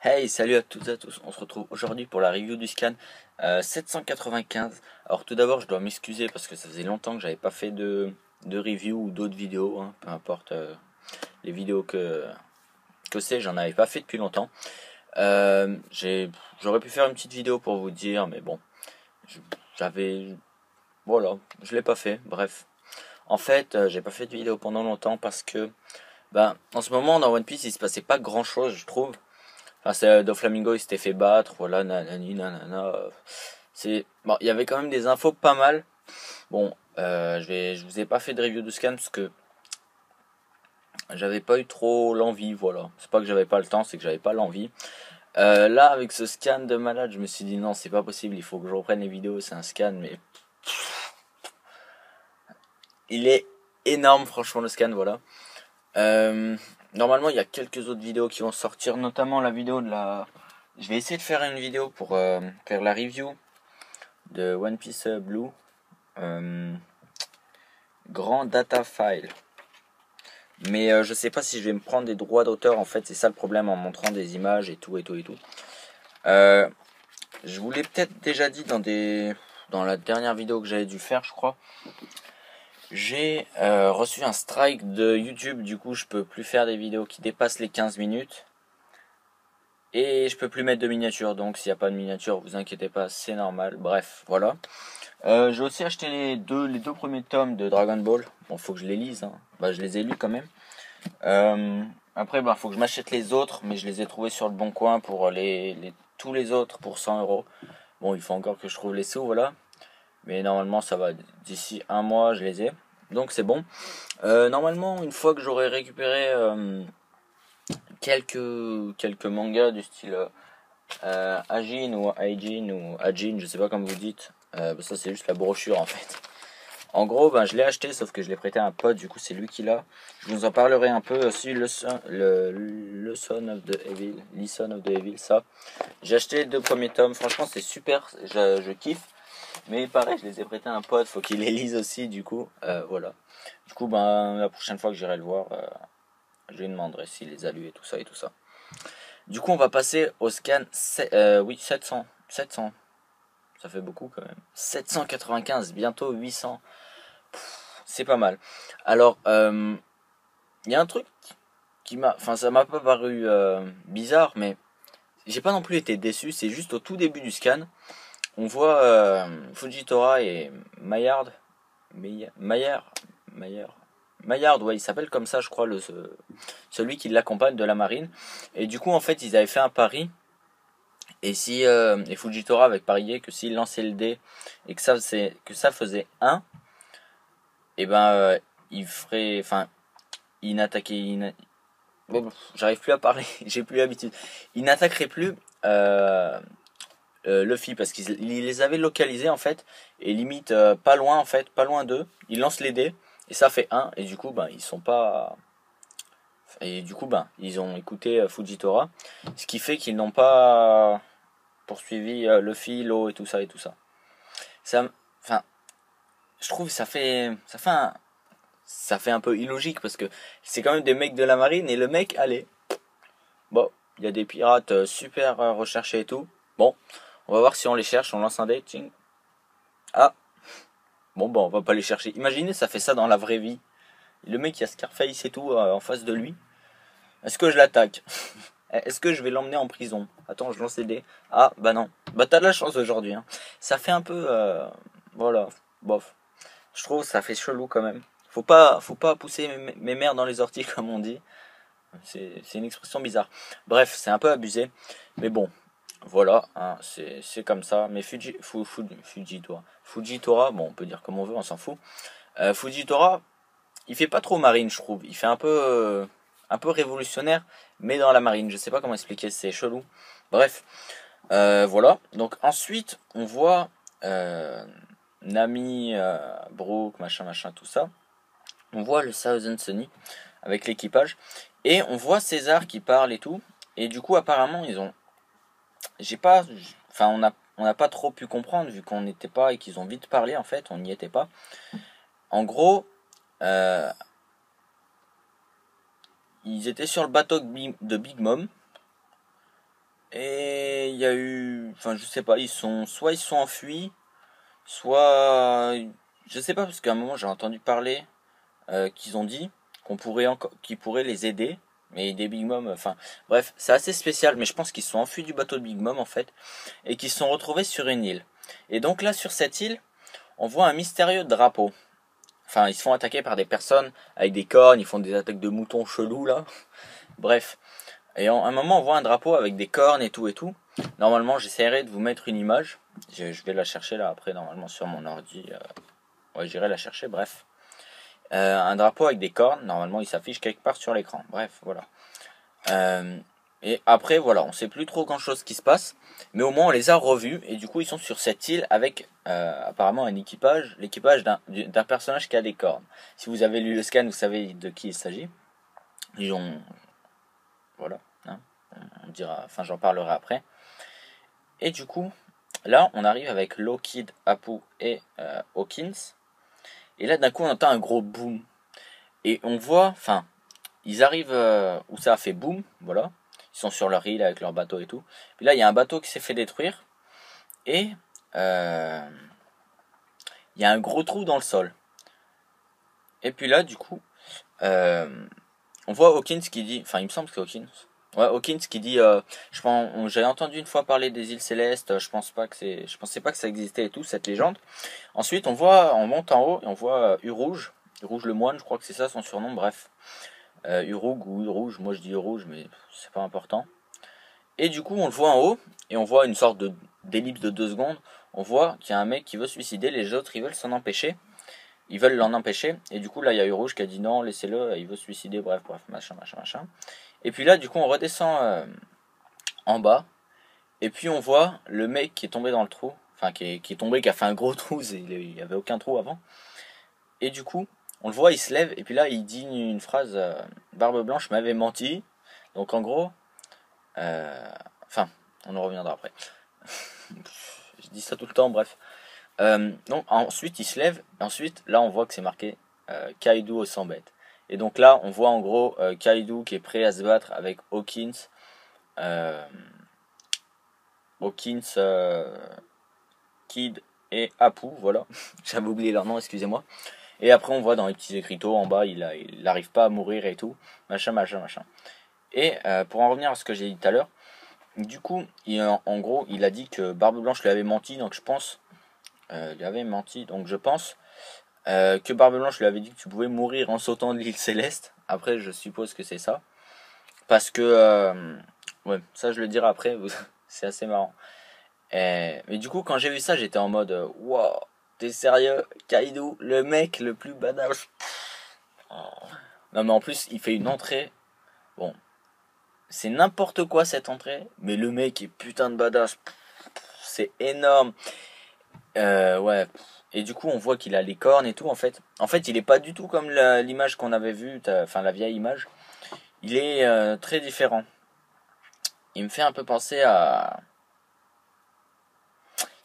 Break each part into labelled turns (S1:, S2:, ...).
S1: Hey, salut à toutes et à tous, on se retrouve aujourd'hui pour la review du scan 795. Alors tout d'abord je dois m'excuser parce que ça faisait longtemps que j'avais pas fait de review ou d'autres vidéos, hein, peu importe les vidéos que c'est, j'en avais pas fait depuis longtemps. J'aurais pu faire une petite vidéo pour vous dire, mais bon, j'avais, voilà, je l'ai pas fait, bref. En fait, j'ai pas fait de vidéo pendant longtemps parce que, en ce moment dans One Piece il se passait pas grand chose je trouve. Enfin, Doflamingo il s'était fait battre, voilà, nanani, nanana. C'est bon, il y avait quand même des infos pas mal. Bon, je vous ai pas fait de review de scan parce que j'avais pas eu trop l'envie, voilà. C'est pas que j'avais pas le temps, c'est que j'avais pas l'envie. Là, avec ce scan de malade, je me suis dit non, c'est pas possible, il faut que je reprenne les vidéos. C'est un scan, mais il est énorme, franchement, le scan, voilà. Normalement, il y a quelques autres vidéos qui vont sortir, notamment la vidéo de la. Je vais essayer de faire une vidéo pour faire la review de One Piece Blue. Grand data file. Mais je sais pas si je vais me prendre des droits d'auteur. En fait, c'est ça le problème en montrant des images et tout et tout et tout. Je vous l'ai peut-être déjà dit dans la dernière vidéo que j'avais dû faire, je crois. J'ai reçu un strike de YouTube. Du coup, je peux plus faire des vidéos qui dépassent les 15 minutes. Et je peux plus mettre de miniature. Donc, s'il n'y a pas de miniature, vous inquiétez pas, c'est normal. Bref, voilà. J'ai aussi acheté les deux premiers tomes de Dragon Ball. Bon, faut que je les lise, hein. Je les ai lus quand même. Après, faut que je m'achète les autres, mais je les ai trouvés sur le bon coin pour tous les autres pour 100 €. Bon, il faut encore que je trouve les sous, voilà. Mais normalement, ça va. D'ici un mois, je les ai. Donc, c'est bon. Normalement, une fois que j'aurai récupéré quelques mangas du style Ajin ou Aijin ou Ajin, je sais pas comment vous dites. Ça, c'est juste la brochure en fait. En gros, je l'ai acheté, sauf que je l'ai prêté à un pote, du coup, c'est lui qui l'a. Je vous en parlerai un peu aussi, le Son of the Evil, Listen of the Evil, ça. J'ai acheté les deux premiers tomes, franchement, c'est super, je kiffe. Mais pareil, je les ai prêtés à un pote, faut qu'il les lise aussi, du coup, voilà. Du coup, la prochaine fois que j'irai le voir, je lui demanderai s'il les a lus et tout ça et tout ça. Du coup, on va passer au scan, oui, 700, 700. Ça fait beaucoup quand même. 795, bientôt 800. C'est pas mal. Alors, il y a un truc enfin, ça m'a pas paru bizarre, mais j'ai pas non plus été déçu. C'est juste au tout début du scan, on voit Fujitora et Maillard. Maillard, ouais, il s'appelle comme ça, je crois, celui qui l'accompagne de la marine. Et du coup, en fait, ils avaient fait un pari. Et et Fujitora avait parié que s'il lançait le dé et que ça faisait 1, et il ferait, enfin, il n'attaquait, bon, j'arrive plus à parler, j'ai plus l'habitude. Il n'attaquerait plus Luffy parce qu'il les avait localisés en fait et limite pas loin en fait, pas loin d'eux. Il lance les dés et ça fait 1 et du coup ils sont pas et du coup ils ont écouté Fujitora, ce qui fait qu'ils n'ont pas poursuivi Luffy, l'eau et tout ça et tout ça. Ça, enfin, je trouve que ça fait un peu illogique parce que c'est quand même des mecs de la marine et le mec, allez, bon, il y a des pirates super recherchés et tout. Bon, on va voir si on les cherche, on lance un dating. Ah, bon, on va pas les chercher. Imaginez, ça fait ça dans la vraie vie. Le mec, il y a Scarface et tout en face de lui. Est-ce que je l'attaque? Est-ce que je vais l'emmener en prison? Attends, je lance les dés. Ah, non. T'as de la chance aujourd'hui, hein. Ça fait un peu, voilà, bof. Je trouve que ça fait chelou quand même. Faut pas pousser mes mères dans les orties comme on dit. C'est une expression bizarre. Bref, c'est un peu abusé. Mais bon, voilà, hein, c'est comme ça. Mais Fujitora, bon, on peut dire comme on veut, on s'en fout. Fujitora, il fait pas trop marine, je trouve. Il fait un peu révolutionnaire, mais dans la marine. Je sais pas comment expliquer, c'est chelou. Bref, voilà. Donc ensuite, on voit Nami, Brook, machin, tout ça. On voit le Thousand Sunny avec l'équipage. Et on voit César qui parle et tout. Et du coup, apparemment, on n'a pas trop pu comprendre vu qu'on n'était pas et qu'ils ont vite parlé en fait. On n'y était pas. En gros, ils étaient sur le bateau de Big Mom. Et il y a eu, enfin je sais pas, soit ils sont enfuis, soit je sais pas parce qu'à un moment j'ai entendu parler qu'ils ont dit qu'ils pourraient les aider, mais des Big Mom, enfin bref, c'est assez spécial, mais je pense qu'ils se sont enfuis du bateau de Big Mom en fait et qu'ils se sont retrouvés sur une île. Et donc là sur cette île, on voit un mystérieux drapeau. Enfin, ils se font attaquer par des personnes avec des cornes, ils font des attaques de moutons chelous là. Bref. Et à un moment, on voit un drapeau avec des cornes et tout et tout. Normalement, j'essaierai de vous mettre une image. Je vais la chercher là après, normalement sur mon ordi. Ouais, j'irai la chercher, bref. Un drapeau avec des cornes, normalement il s'affiche quelque part sur l'écran. Bref, voilà. Et après, voilà, on sait plus trop grand chose qui se passe. Mais au moins, on les a revus. Et du coup, ils sont sur cette île avec apparemment un équipage. L'équipage d'un personnage qui a des cornes. Si vous avez lu le scan, vous savez de qui il s'agit. Ils ont. Voilà. Hein, on dira. Enfin, j'en parlerai après. Et du coup, là, on arrive avec Lockheed, Apu et Hawkins. Et là, d'un coup, on entend un gros boom. Et on voit. Enfin, ils arrivent où ça a fait boom. Voilà. Ils sont sur leur île avec leur bateau et tout. Puis là, il y a un bateau qui s'est fait détruire. Et il y a un gros trou dans le sol. Et puis là, du coup, on voit Hawkins qui dit, enfin, il me semble que c'est Hawkins. Ouais, Hawkins qui dit, j'ai entendu une fois parler des îles Célestes. Je pensais pas que ça existait et tout cette légende. Ensuite, on monte en haut et on voit Urouge, Urouge le moine, je crois que c'est ça son surnom. Bref, Urug ou Urouge, moi je dis Urouge, mais c'est pas important. Et du coup, on le voit en haut, et on voit une sorte d'ellipse de 2 secondes. On voit qu'il y a un mec qui veut se suicider, les autres ils veulent s'en empêcher. Ils veulent l'en empêcher, et du coup là il y a Urouge qui a dit non, laissez-le, il veut se suicider, bref, machin. Et puis là, du coup, on redescend en bas, et puis on voit le mec qui est tombé dans le trou, enfin qui est tombé, qui a fait un gros trou, il n'y avait aucun trou avant. Et du coup, on le voit, il se lève, et puis là il dit une phrase, Barbe Blanche m'avait menti. Donc en gros, enfin, on en reviendra après. Je dis ça tout le temps, bref. Donc ensuite il se lève, et ensuite là on voit que c'est marqué Kaido au 100 bêtes. Et donc là on voit en gros Kaido qui est prêt à se battre avec Hawkins, Kid et Apu, voilà. J'avais oublié leur nom, excusez-moi. Et après on voit dans les petits écriteaux en bas, il n'arrive pas à mourir et tout, machin. Et pour en revenir à ce que j'ai dit tout à l'heure, du coup, en gros, il a dit que Barbe Blanche lui avait menti, donc je pense que Barbe Blanche lui avait dit que tu pouvais mourir en sautant de l'île Céleste. Après, je suppose que c'est ça. Parce que, ouais, ça je le dirai après, c'est assez marrant. Mais du coup, quand j'ai vu ça, j'étais en mode, wow, t'es sérieux, Kaido, le mec le plus badass. Non, mais en plus, il fait une entrée. Bon, c'est n'importe quoi cette entrée, mais le mec est putain de badass. C'est énorme. Ouais. Et du coup, on voit qu'il a les cornes et tout. En fait, il est pas du tout comme l'image qu'on avait vue, enfin la vieille image. Il est très différent. Il me fait un peu penser à.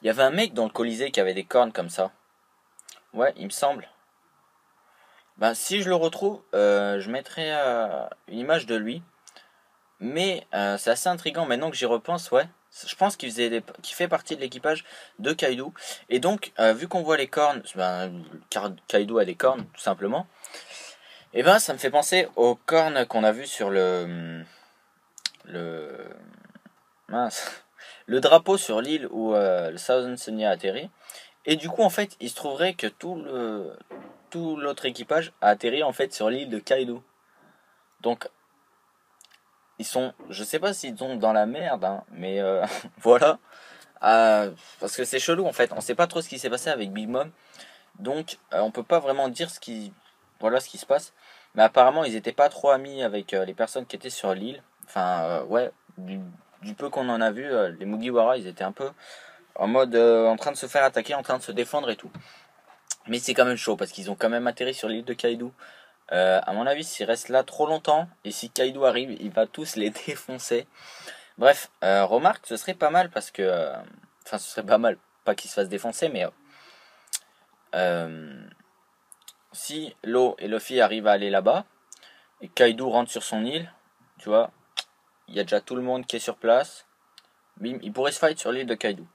S1: Il y avait un mec dans le Colisée qui avait des cornes comme ça. Ouais, il me semble. Ben, si je le retrouve, je mettrai une image de lui. Mais c'est assez intriguant maintenant que j'y repense, ouais. Je pense qu'il fait partie de l'équipage de Kaido. Et donc, vu qu'on voit les cornes, ben, Kaido a des cornes, tout simplement. Et ben, ça me fait penser aux cornes qu'on a vues sur le mince, le drapeau sur l'île où le Thousand Sunny a atterri. Et du coup, en fait, il se trouverait que tout l'autre équipage a atterri en fait sur l'île de Kaido. Donc, je sais pas s'ils sont dans la merde, hein, mais voilà. Parce que c'est chelou en fait, on sait pas trop ce qui s'est passé avec Big Mom, donc on peut pas vraiment dire voilà ce qui se passe. Mais apparemment ils étaient pas trop amis avec les personnes qui étaient sur l'île. Enfin ouais, du peu qu'on en a vu, les Mugiwara ils étaient un peu en mode en train de se faire attaquer, en train de se défendre et tout. Mais c'est quand même chaud parce qu'ils ont quand même atterri sur l'île de Kaido. À mon avis, s'ils restent là trop longtemps et si Kaido arrive, il va tous les défoncer. Bref, remarque, ce serait pas mal parce que. Enfin, ce serait pas mal. Pas qu'il se fasse défoncer, mais. Si Law et Luffy arrivent à aller là-bas, et Kaido rentre sur son île, tu vois, il y a déjà tout le monde qui est sur place. bim, ils pourraient se fight sur l'île de Kaido.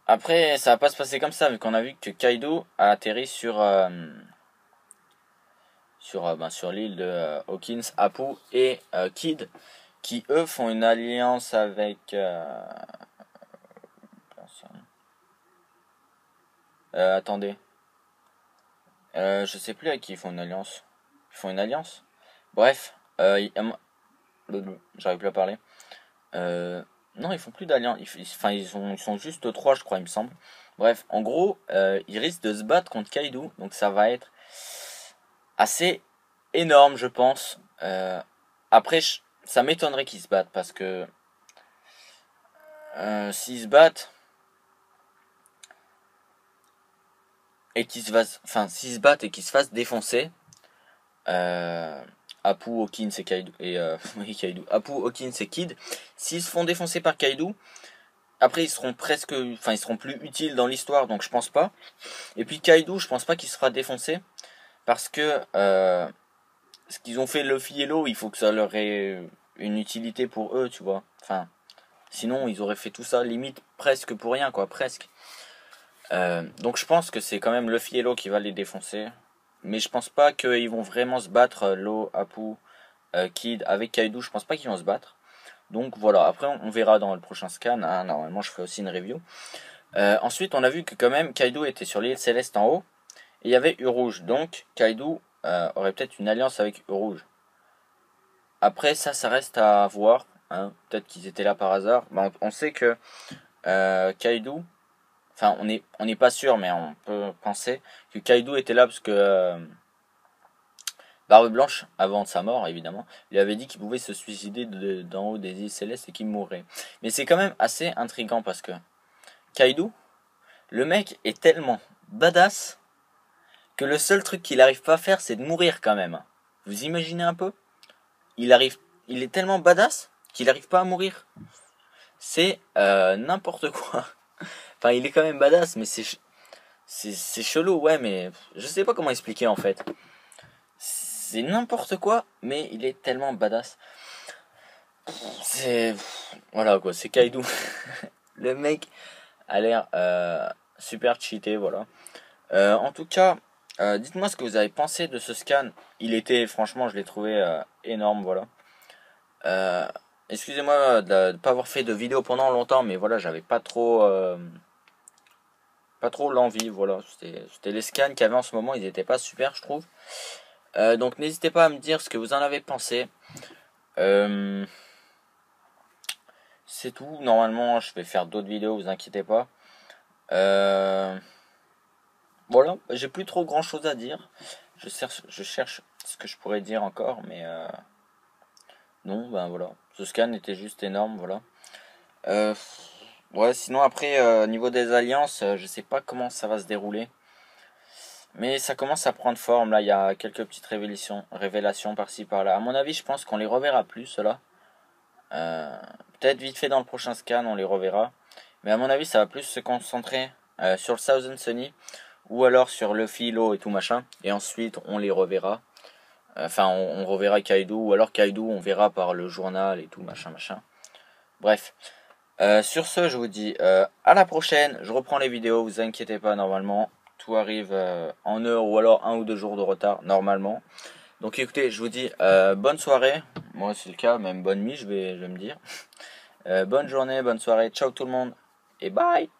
S1: Après, ça va pas se passer comme ça, vu qu'on a vu que Kaido a atterri sur l'île de Hawkins, Apu et Kid, qui eux font une alliance avec attendez, je sais plus avec qui ils font une alliance. Ils font une alliance. Bref, j'arrive plus à parler. Non, ils font plus d'alliance. Ils sont juste 3, je crois, il me semble. Bref, en gros, ils risquent de se battre contre Kaido, donc ça va être assez énorme, je pense. Après, ça m'étonnerait qu'ils se battent parce que s'ils se battent et qu'ils se fassent défoncer, Apu, Hawkins et Kaido oui, Kaido. Apu, Hawkins et Kid, s'ils se font défoncer par Kaido, après ils seront plus utiles dans l'histoire, donc je pense pas. Et puis Kaido, je pense pas qu'il se fera défoncer parce que ce qu'ils ont fait Luffy et Law, il faut que ça leur ait une utilité pour eux, tu vois. Enfin, sinon ils auraient fait tout ça limite presque pour rien, quoi, presque. Donc je pense que c'est quand même Luffy et Law qui va les défoncer. Mais je pense pas qu'ils vont vraiment se battre, Law, Apu, Kid, avec Kaido, je pense pas qu'ils vont se battre. Donc voilà, après on verra dans le prochain scan, hein, normalement je ferai aussi une review. Ensuite on a vu que quand même Kaido était sur l'île Céleste en haut, et il y avait U-Rouge, donc Kaido aurait peut-être une alliance avec U-Rouge. Après ça reste à voir, hein. Peut-être qu'ils étaient là par hasard. On sait que Kaido, enfin on n'est pas sûr, mais on peut penser que Kaido était là parce que Barbe Blanche, avant sa mort évidemment, lui avait dit qu'il pouvait se suicider d'en haut des îles Célestes et qu'il mourrait. Mais c'est quand même assez intriguant parce que Kaido, le mec est tellement badass que le seul truc qu'il arrive pas à faire, c'est de mourir quand même. Vous imaginez un peu ? Il est tellement badass qu'il arrive pas à mourir. C'est n'importe quoi. Enfin, il est quand même badass, mais c'est chelou, ouais, mais je sais pas comment expliquer en fait. C'est n'importe quoi, mais il est tellement badass. Voilà quoi, c'est Kaido. Le mec a l'air super cheaté, voilà. En tout cas, dites-moi ce que vous avez pensé de ce scan. Franchement, je l'ai trouvé énorme, voilà. Excusez-moi de ne pas avoir fait de vidéo pendant longtemps, mais voilà, j'avais pas trop l'envie, voilà. C'était les scans qu'il y avait en ce moment, ils étaient pas super, je trouve. Donc n'hésitez pas à me dire ce que vous en avez pensé. C'est tout. Normalement, je vais faire d'autres vidéos, vous inquiétez pas. Voilà, j'ai plus trop grand chose à dire. Je cherche ce que je pourrais dire encore, mais non, ben voilà. Ce scan était juste énorme, voilà. Ouais, sinon après, niveau des alliances, je sais pas comment ça va se dérouler. Mais ça commence à prendre forme, là, il y a quelques petites révélations par-ci par-là. À mon avis, je pense qu'on les reverra plus, ceux-là. Peut-être vite fait dans le prochain scan, on les reverra. Mais à mon avis, ça va plus se concentrer sur le Thousand Sunny ou alors sur Luffy, Law et tout machin. Et ensuite, on les reverra. Enfin, on reverra Kaido, ou alors Kaido, on verra par le journal et tout machin machin. Bref. Sur ce, je vous dis à la prochaine. Je reprends les vidéos, vous inquiétez pas, normalement. Tout arrive en heure ou alors 1 ou 2 jours de retard, normalement. Donc écoutez, je vous dis bonne soirée. Moi, c'est le cas, même bonne nuit, je vais me dire. Bonne journée, bonne soirée. Ciao tout le monde. Et bye.